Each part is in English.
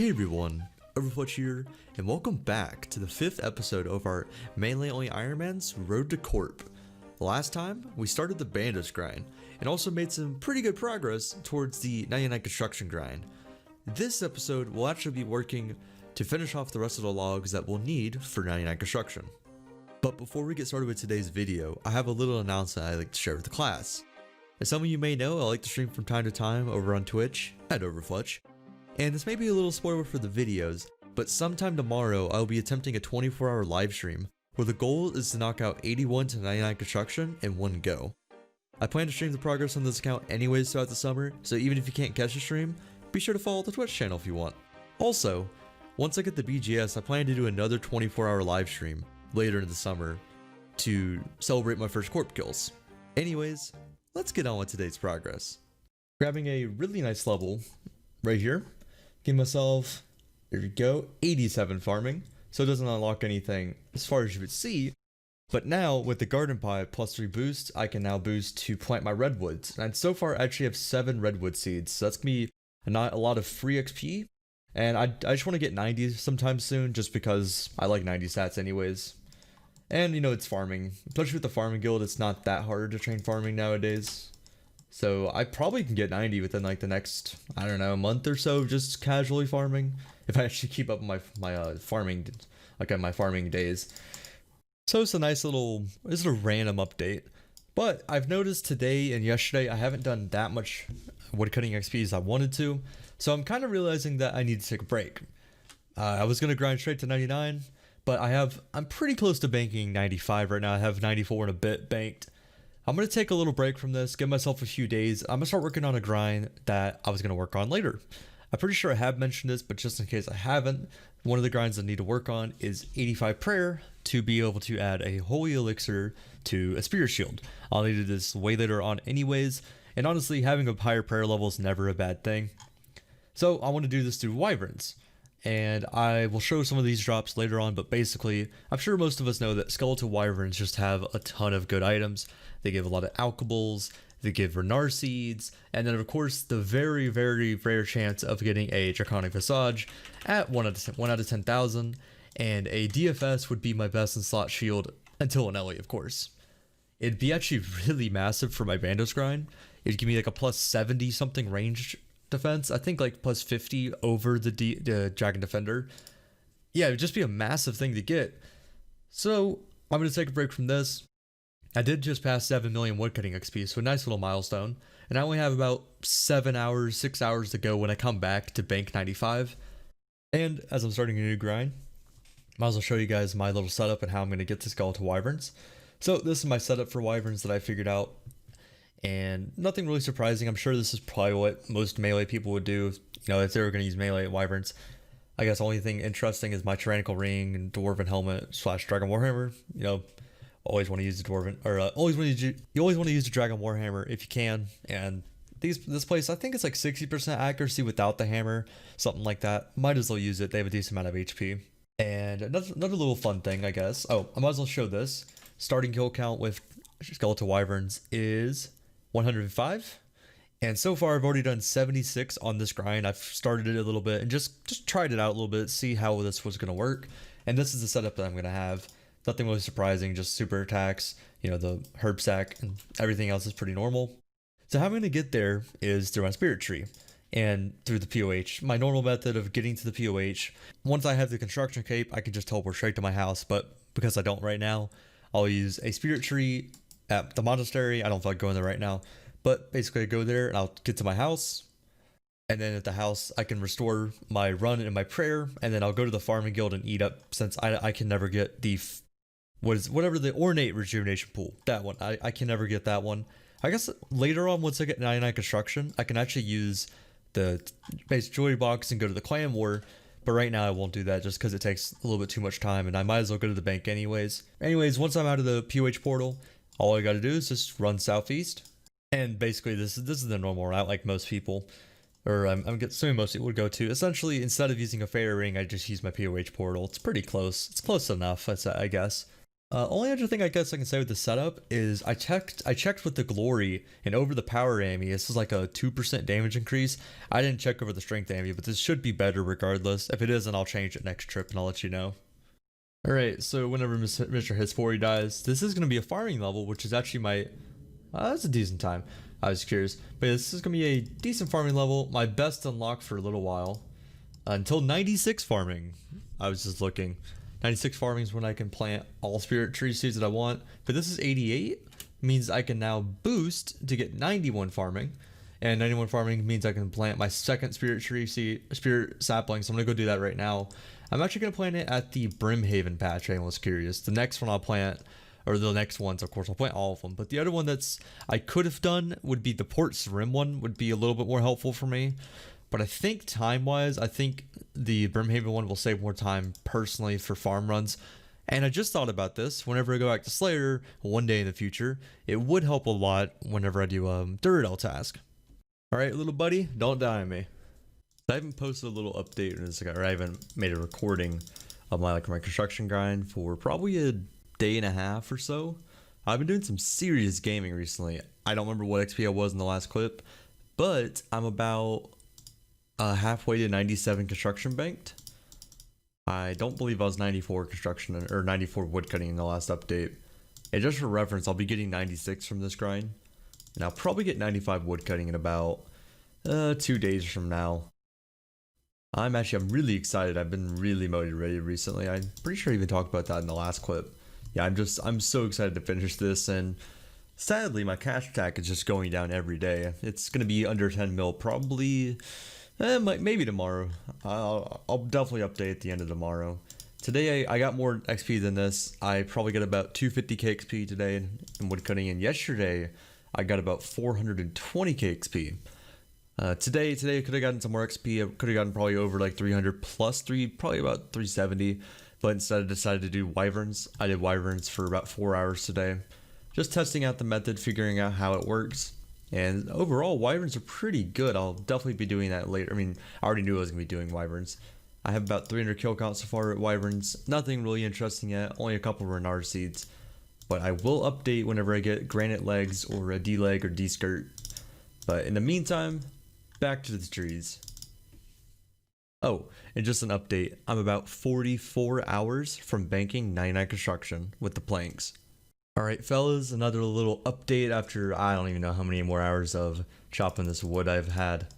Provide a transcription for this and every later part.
Hey everyone, Overfletch here, and welcome back to the 5th episode of our melee only Ironman's Road to Corp. Last time, we started the bandage grind, and also made some pretty good progress towards the 99 construction grind. This episode will actually be working to finish off the rest of the logs that we'll need for 99 construction. But before we get started with today's video, I have a little announcement I'd like to share with the class. As some of you may know, I like to stream from time to time over on Twitch at Overfletch. And this may be a little spoiler for the videos, but sometime tomorrow I'll be attempting a 24-hour live stream where the goal is to knock out 81 to 99 construction in one go. I plan to stream the progress on this account anyways throughout the summer, so even if you can't catch the stream, be sure to follow the Twitch channel if you want. Also, once I get the BGS, I plan to do another 24-hour live stream later in the summer to celebrate my first corp kills. Anyways, let's get on with today's progress. Grabbing a really nice level right here. Give myself, there we go, 87 farming, so it doesn't unlock anything as far as you would see, but now with the garden pie +3 boost, I can now boost to plant my redwoods, and so far I actually have 7 redwood seeds, so that's gonna be a lot of free XP, and I just want to get 90 sometime soon, just because I like 90 stats anyways, and you know, it's farming, especially with the farming guild, it's not that hard to train farming nowadays. So I probably can get 90 within like the next, I don't know, month or so, just casually farming, if I actually keep up my farming, like my farming days. So it's a nice little, it's a random update. But I've noticed today and yesterday I haven't done that much woodcutting XP as I wanted to, so I'm kind of realizing that I need to take a break. I was gonna grind straight to 99, but I'm pretty close to banking 95 right now. I have 94 and a bit banked. I'm going to take a little break from this, give myself a few days. I'm going to start working on a grind that I was going to work on later. I'm pretty sure I have mentioned this, but just in case I haven't, one of the grinds I need to work on is 85 prayer to be able to add a holy elixir to a spirit shield. I'll need this way later on anyways, and honestly, having a higher prayer level is never a bad thing. So I want to do this through wyverns, and I will show some of these drops later on, but basically, I'm sure most of us know that skeletal wyverns just have a ton of good items. They give a lot of alkables, they give Renar seeds, and then of course the very, very rare chance of getting a draconic visage at 1 out of 10,000, and a DFS would be my best in slot shield until an Ellie, of course. It'd be actually really massive for my Bandos grind. It'd give me like a +70 something range defense. I think like +50 over the Dragon Defender. Yeah, it would just be a massive thing to get. So I'm going to take a break from this. I did just pass 7 million woodcutting XP, so a nice little milestone. And I only have about 6 hours to go when I come back to bank 95. And as I'm starting a new grind, might as well show you guys my little setup and how I'm going to get to Skeletal Wyverns. So this is my setup for Wyverns that I figured out. And nothing really surprising. I'm sure this is probably what most melee people would do, you know, if they were going to use melee Wyverns. I guess the only thing interesting is my tyrannical ring and dwarven helmet / dragon warhammer. You know, always want to use the dwarven, or you always want to use the dragon warhammer if you can. And this place, I think it's like 60% accuracy without the hammer, something like that. Might as well use it. They have a decent amount of HP. And another little fun thing, I guess. Oh, I might as well show this. Starting kill count with skeletal wyverns is 105, and so far I've already done 76 on this grind. I've started it a little bit and just tried it out a little bit, see how this was going to work, and this is the setup that I'm going to have. Nothing really surprising, just super attacks, you know, the herb sack, and everything else is pretty normal. So how I'm going to get there is through my spirit tree and through the POH. My normal method of getting to the POH, once I have the construction cape, I can just teleport straight to my house, but because I don't right now, I'll use a spirit tree at the monastery. I don't feel like going there right now, but basically I go there and I'll get to my house, and then at the house I can restore my run and my prayer, and then I'll go to the farming guild and eat up, since I can never get the whatever the ornate rejuvenation pool, that one. I can never get that one. I guess later on, once I get 99 construction, I can actually use the base jewelry box and go to the clan war. But right now I won't do that just because it takes a little bit too much time, and I might as well go to the bank anyways. Once I'm out of the POH portal, all I got to do is just run southeast, and basically this is the normal route, like most people, or I'm assuming most people would go to. Essentially, instead of using a fairy ring, I just use my POH portal. It's pretty close. It's close enough, I guess. Only other thing I guess I can say with the setup is I checked with the glory, and over the power AME, this is like a 2% damage increase. I didn't check over the strength AME, but this should be better regardless. If it isn't, I'll change it next trip and I'll let you know. Alright, so whenever Mr. Hitspory dies, this is going to be a farming level, which is actually my... that's a decent time. I was curious. But yeah, this is going to be a decent farming level. My best unlock for a little while. Until 96 farming. I was just looking. 96 farming is when I can plant all spirit tree seeds that I want. But this is 88. Means I can now boost to get 91 farming. And 91 farming means I can plant my second spirit tree seed, spirit sapling. So I'm going to go do that right now. I'm actually going to plant it at the Brimhaven patch. I was curious. The next one I'll plant, or the next ones, of course, I'll plant all of them. But the other one that's I could have done would be the Port's Rim one, would be a little bit more helpful for me. But I think time-wise, I think the Brimhaven one will save more time personally for farm runs. And I just thought about this. Whenever I go back to Slayer one day in the future, it would help a lot whenever I do Duradel task. Alright, little buddy, don't die on me. I haven't posted a little update on this, or I haven't made a recording of my construction grind for probably a day and a half or so. I've been doing some serious gaming recently. I don't remember what XP I was in the last clip, but I'm about halfway to 97 construction banked. I don't believe I was 94 construction or 94 woodcutting in the last update. And just for reference, I'll be getting 96 from this grind, and I'll probably get 95 woodcutting in about 2 days from now. I'm really excited. I've been really motivated recently. I'm pretty sure I even talked about that in the last clip. Yeah, I'm so excited to finish this, and sadly my cash stack is just going down every day. It's gonna be under 10 mil probably, maybe tomorrow. I'll definitely update at the end of tomorrow. Today I got more XP than this. I probably got about 250k XP today in woodcutting, and yesterday I got about 420k XP. Today I could have gotten some more XP. I could have gotten probably over like 300 plus probably about 370. But instead I decided to do Wyverns. I did Wyverns for about 4 hours today. Just testing out the method, figuring out how it works. And overall, Wyverns are pretty good. I'll definitely be doing that later. I mean, I already knew I was going to be doing Wyverns. I have about 300 kill count so far at Wyverns. Nothing really interesting yet. Only a couple Renard seeds. But I will update whenever I get Granite Legs or a D-Leg or D-Skirt. But in the meantime, back to the trees. Oh, and just an update, I'm about 44 hours from banking 99 construction with the planks. Alright fellas, another little update after I don't even know how many more hours of chopping this wood I've had.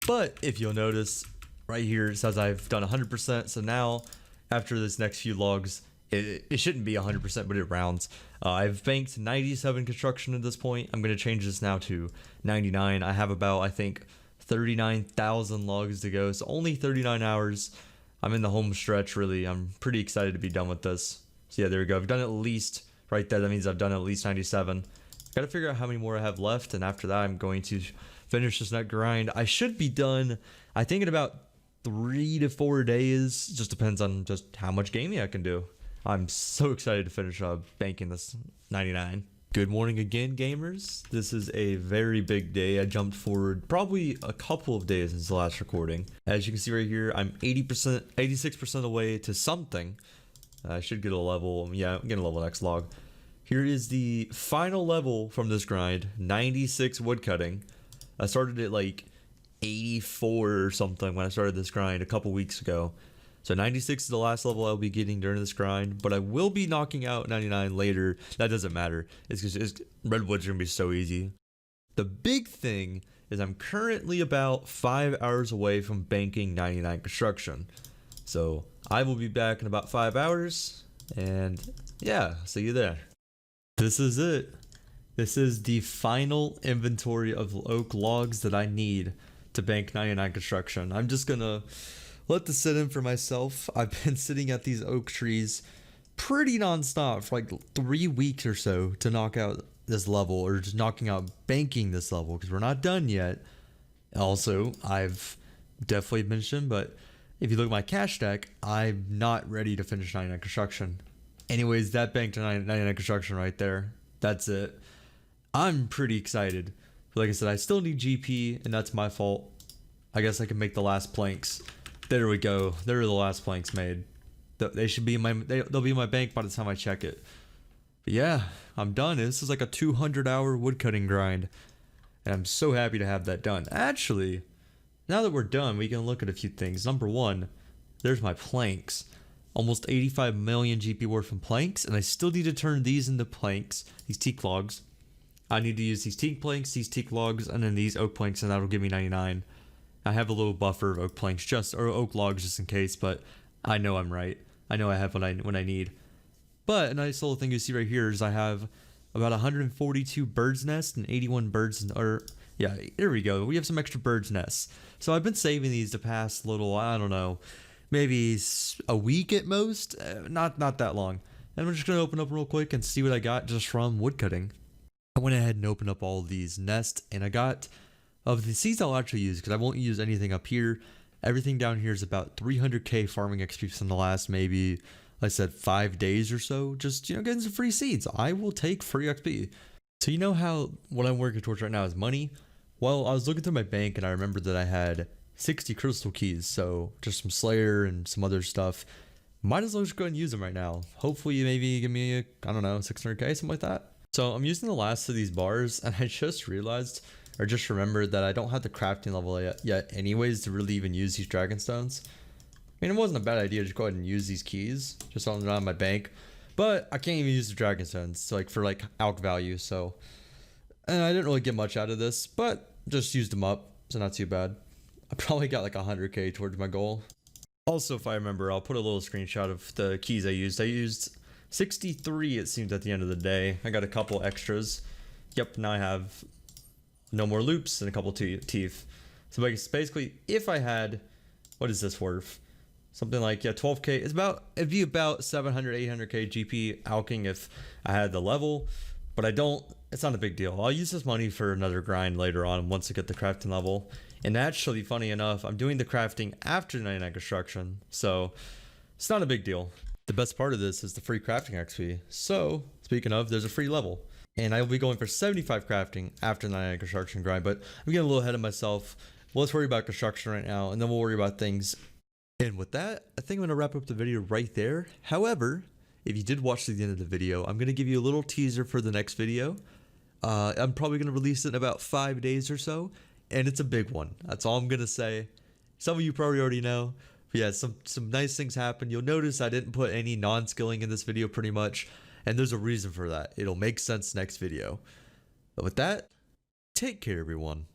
But if you'll notice, right here it says I've done 100%, so now after this next few logs, it shouldn't be 100%, but it rounds. I've banked 97 construction at this point. I'm going to change this now to 99. I have about, I think, 39,000 logs to go, so only 39 hours. I'm in the home stretch, really. I'm pretty excited to be done with this. So yeah, there we go. I've done at least, right there, that means I've done at least 97. Gotta figure out how many more I have left, and after that I'm going to finish this next grind. I should be done, I think, in about 3 to 4 days. Just depends on just how much gaming I can do. I'm so excited to finish banking this 99. Good morning again, gamers. This is a very big day. I jumped forward probably a couple of days since the last recording. As you can see right here, I'm 80%, 86% away to something. I should get a level. Yeah, I'm getting a level next log. Here is the final level from this grind, 96 woodcutting. I started at like 84 or something when I started this grind a couple weeks ago. So 96 is the last level I'll be getting during this grind, but I will be knocking out 99 later. That doesn't matter. It's just Redwood's gonna be so easy. The big thing is I'm currently about 5 hours away from banking 99 construction. So I will be back in about 5 hours, and yeah, see you there. This is it. This is the final inventory of oak logs that I need to bank 99 construction. I'm just gonna let this sit in for myself. I've been sitting at these oak trees pretty non-stop for like 3 weeks or so to knock out this level, or just knocking out banking this level, because we're not done yet. Also, I've definitely mentioned, but if you look at my cash stack, I'm not ready to finish 99 construction. Anyways, that banked 99 construction right there. That's it. I'm pretty excited. Like I said, I still need GP, and that's my fault. I guess I can make the last planks. There we go. There are the last planks made. They should be in my. They'll be in my bank by the time I check it. But yeah, I'm done. This is like a 200-hour woodcutting grind. And I'm so happy to have that done. Actually, now that we're done, we can look at a few things. Number one, there's my planks. Almost 85 million GP worth of planks, and I still need to turn these into planks, these teak logs. I need to use these teak planks, these teak logs, and then these oak planks, and that'll give me 99. I have a little buffer of oak planks, or oak logs just in case, but I know I'm right. I know I have what I need. But a nice little thing you see right here is I have about 142 birds' nests and 81 yeah, there we go. We have some extra birds' nests. So I've been saving these to pass little, I don't know, maybe a week at most, not that long. And I'm just gonna open up real quick and see what I got just from woodcutting. I went ahead and opened up all of these nests, and I got of the seeds I'll actually use because I won't use anything up here. Everything down here is about 300k farming XP from the last maybe, like I said, 5 days or so. Just, getting some free seeds. I will take free XP. So you know how what I'm working towards right now is money? Well, I was looking through my bank and I remembered that I had 60 crystal keys. So just some Slayer and some other stuff. Might as well just go ahead and use them right now. Hopefully maybe give me, I don't know, 600k, something like that. So I'm using the last of these bars and I just realized, or just remembered that I don't have the crafting level yet anyways to really even use these dragon stones. I mean, it wasn't a bad idea to just go ahead and use these keys just on my bank, but I can't even use the dragon stones for alch value. So and I didn't really get much out of this, but just used them up, so not too bad. I probably got like 100k towards my goal. Also, if I remember, I'll put a little screenshot of the keys I used. I used 63, it seems, at the end of the day. I got a couple extras. Yep, now I have no more loops and a couple teeth. So basically, if I had, what is this worth? Something like, yeah, 12k. It'd be about 700, 800k GP alching if I had the level, but I don't. It's not a big deal. I'll use this money for another grind later on once I get the crafting level. And actually, funny enough, I'm doing the crafting after 99 construction, so it's not a big deal. The best part of this is the free crafting XP. So, speaking of, there's a free level. And I will be going for 75 crafting after 99 construction grind, but I'm getting a little ahead of myself. Well, let's worry about construction right now, and then we'll worry about things. And with that, I think I'm going to wrap up the video right there. However, if you did watch to the end of the video, I'm going to give you a little teaser for the next video. I'm probably going to release it in about 5 days or so, and it's a big one. That's all I'm going to say. Some of you probably already know. But yeah, some nice things happen. You'll notice I didn't put any non-skilling in this video pretty much, and there's a reason for that. It'll make sense next video. But with that, take care, everyone.